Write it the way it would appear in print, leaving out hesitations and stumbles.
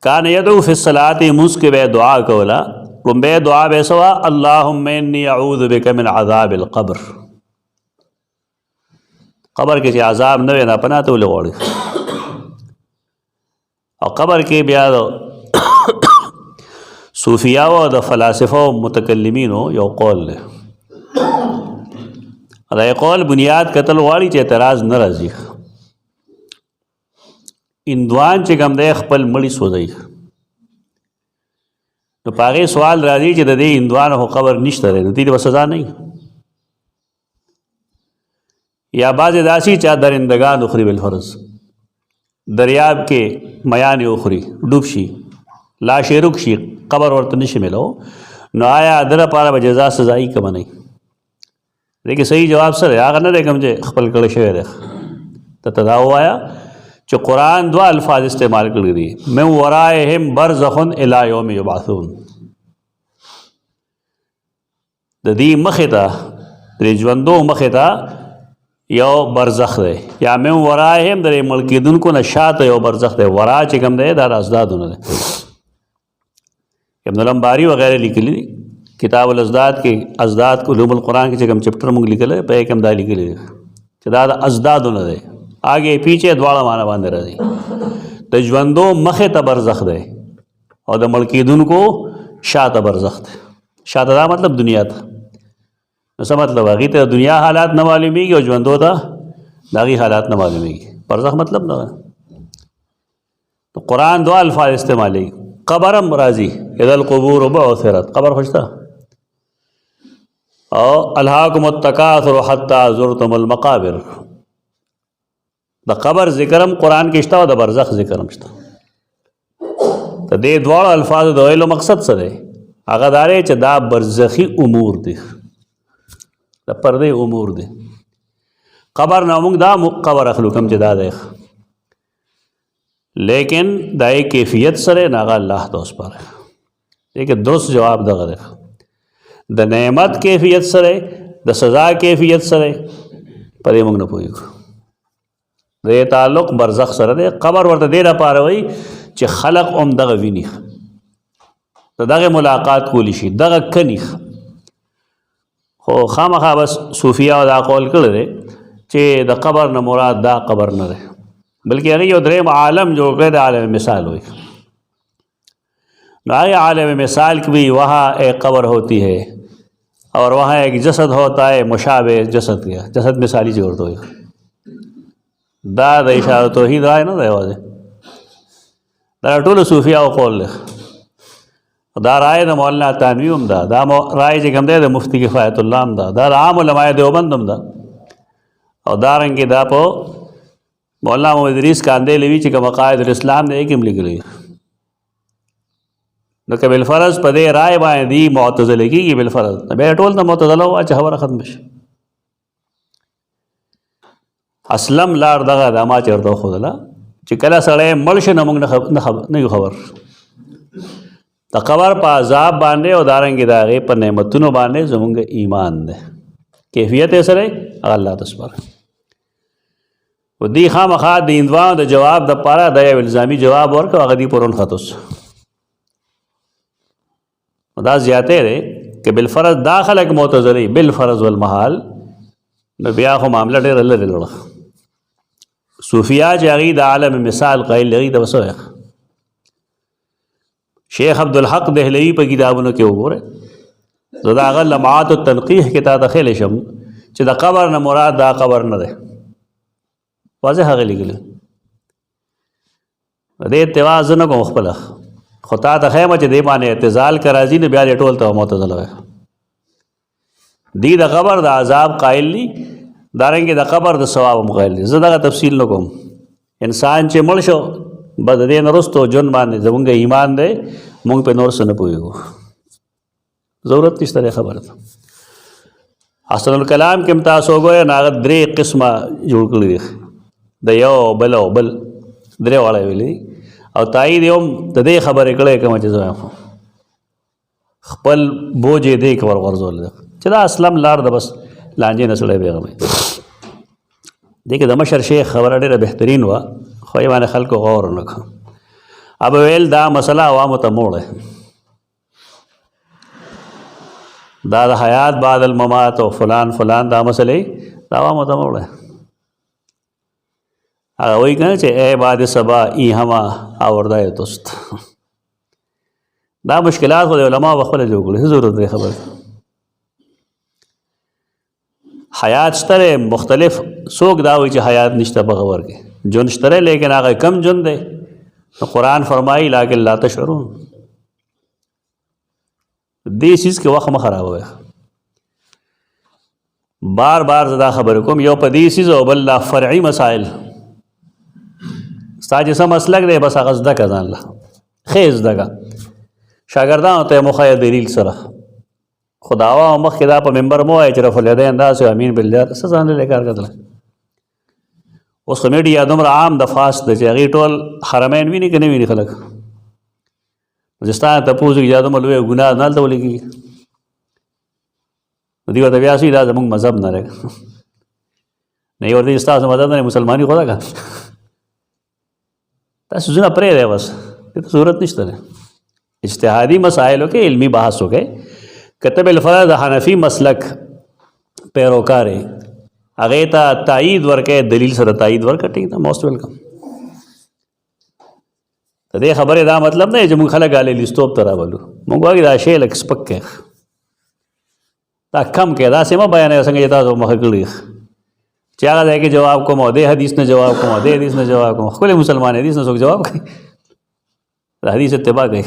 کان یدعو فی الصلاۃ منس کے بے دعا کولا بے دعا بے سوا اللہم انی اعوذ بک من عذاب القبر. قبر کې چې عذاب نه وي نه پناه ته ولې غواړي. او قبر کې بیا د صوفیاو او د فلاسفه او متکلمینو یو قول دی. دا قول بنیاد قتل غواړي چې اعتراض نه راځي. اندوان چې کوم دی خپل مړي سوځوي، نو په هغې سوال راځي چې د دې اندوانو خو قبر نشته دی، نو دې به سزا نه وي. یا بعضې داسې چې درندگان اخري بالفرض، دریاب کې میانې اخري ډوب شي، لاش یې رک شي، قبر ورته نشي میلو، نو آیا د لپاره به جزا سزایي که به نه وي؟ دې کې صحیح جواب سره دی، هغه نه دی کوم چې خپل کړی شوی دی. ته دا ووایه چې قرآن دوه الفاظ استعمال کړي دي، من ورائهم برزخ الی یوم یبعثون. د دې مخې ته د ژوندو مخې ته یو برزخ دی، یا من ورائهم د مړ کېدونکو نه شاته یو برزخ دی. ورا چې کوم دی دا ازدادونه دی. ابن الانباری وغیرہ لیکلی دی کتاب الازداد کې، ازداد علوم القرآن کې چې کوم چپټر موږ لیکلی په یې کوم دا لیکلی دی چې دا د ازدادونه دی، آگے پیچھے دواړه معنا باندې راځي. د ژوندو مخې ته برزخ دی او د مړ کېدونکو شاته برزخ دی. شاته دا مطلب دنیا ته. نو څه مطلب؟ هغې ته د دنیا حالات نه معلومیږي او ژوندو ته د هغې حالات نه معلومیږي. برزخ مطلب نه ده. قرآن دو الفاظ استعمالی. قبرم راځي اذا القبور بعثرت، قبر خوشته. او الهاکم التکاثر حتی زرتم المقابر، د قبر ذکرم قرآن کې شته او د برزخ ذکرم شته. د دې دواړو الفاظو د ویلو مقصد څه دی؟ هغه دا دی چې دا برزخي امور دي، د پردې امور دي. قبر نه موږ دا قبر اخلو کوم چې دا دی، لیکن دا یې کیفیت سره نه هغه الله ته وسپاره. دې کې درست جواب دغه دی. د نعمت کیفیت سره، د سزا کیفیت سره په دې موږ نه پوهېږو. د تعلق برزخ سره دی. قبر ورته دې لپاره وایي چې خلق هم دغه ویني، د دغه ملاقات کولی شي، دغه کني. خو خامخا بس صوفیاو دا قول کړی دی چې د قبر نه مراد دا قبر نه دی، بلکې هغې یو دریم عالم جوړ کړی دی، عالم مثال وایي. نو هغې عالم مثال کې بھی وہاں ایک قبر ہوتی ہے اور وہاں ایک جسد ہوتا ہے مشابہ جسد کا، جسد مثالی جوړ دی. دا د اشاره توحید رای نه دی یوازې، دا ټولو صوفیاو قول دی. دا رای د مولانا تانوي هم ده، دا رای چې کوم دی د مفتی کفایت الله هم ده، دا د عام علماء دیوبند هم ده. او دارنګې دا په مولانا محمد ادریس کاندیلوي چې کوم عقاید الاسلام دی کې هم لیکلی. نو که بالفرض په دې رای باندې معتزله کېږي بالفرض، بیا ټول ته معتزله ووایه چې خبره ختمه شي. اسلم لار دغه دا ما چېرته وښودله چې کله سړی مړ شي نو موږ نه یو خبر. د قبر په عذاب باندې او دارنګې د هغې په نعمتونو باندې زموږ ایمان دی. کیفیت یې سره هغه الله ته سپاره. و دې خامخا د هندوانو د جواب دپاره دا یو الزامي جواب ورکړو، هغه دې پرون خطوس. دا زیاتی دی که بالفرض دا خلک معتزلي بالفرض والمحال، نو بیا خو معامله ډېره لرې لړه. صوفیا چې هغې د عالم مثال قایل هغې ته به څه وایي؟ شیخ عبدالحق دهلوي په کتابونو کې وګورئ، زه د هغه لمعات التنقیح کې تا ته ښیلی شم چې د قبر نه مراد دا قبر نه دی، واضح هغه لیکلي. د دې اتباع زه نه کوم خپله، خو تا ته ښیم چې دې باندې اعتزال که راځي نو بیا دې ټول ته معتزله وایي. دی د قبر د عذاب قائل دي، دارنګې د قبر د ثواب هم قائل دي. زه دغه تفصیل نه کوم. انسان چې مړ شو بس د دې نه وروسته ژوند باندې زموږ ایمان دی، موږ پرې نور څه نه پوهېږو، ضرورت نشته دی خبره ته. حسن الکلام کې هم تاسو وګورئ نو هغه درې قسمه جوړ کړي دي، د یو بل او بل درې واړه ویلي دي. او تایید یې هم د دې خبرې کړی کومه چې زه وایم خپل بوج یې دې کې ورغورځولی دی چې دا اسلم لار ده، بس لانجې نه سړی بېغمه. دې کې د مشر شیخ خبره ډېره بهترین وه، خو یې باندې خلکو غور ونه کړه. अब वैल दा मसला अवाम तमोड़ है दा हयात बादल ममात और फलान फलान दा मसले दावा मतमोड़ है वही कहना चाहिए ए बाद सबा ई हमा आवरदा तुस्त दा मुश्किलात को उलमा वखल जो ज़रूरत है खबर हयात शतरे मुख्तलिफ सोक दावी च हयात निश्ता बगवर के जुन शतरे लेकिन आगे कम जुन दे तो कुरान फरमाई लाकिन ला तशऊरून दी चीज़ के वक़्त में ख़राब हुआ बार बार ज़दा खबर को यो पदी चीज़ बल्ला फ़रई मसाइल साज सम असलक दे बस अगजदा का जान ला खेज दगा शागिर्दा होते मुखा दलील सरा खुदावा मख किदा पर मेंबर मो है चरफ लेदे अंदाज से अमीन बिल जात सजान लेकर कदला उस कमेटी यादम आम दफास दे जगी टोल हरमैन भी नहीं कने भी नहीं खलक जिस्तान तपूज की यादम लवे गुनाह नाल तो बोली की दिवा तबियासी दा जमंग मजहब ना रहेगा नहीं और जिस्ता से मजहब नहीं मुसलमानी खुदा का तस जुना प्रे है बस ये तो सूरत नहीं तने इज्तिहादी मसाइलों के इल्मी बहस हो गए कतब अलफरद हनफी मसलक पैरोकार अगेता तायीद वर्क दलील सर तायीद वर्क ठीक था मोस्ट वेलकम तो दे खबर दा मतलब नहीं जो मुँह खला गाले लिस्तोब तरह बोलू मुँगवा की दाशे लक्ष्पक के ता कम के दा से मैं बयान है संगे जता तो महकली चागा जाए कि जवाब को मौदे हदीस ने जवाब को मौदे हदीस ने जवाब को खुले मुसलमान हदीस ने सोच जवाब हदीस इत्तेबा गई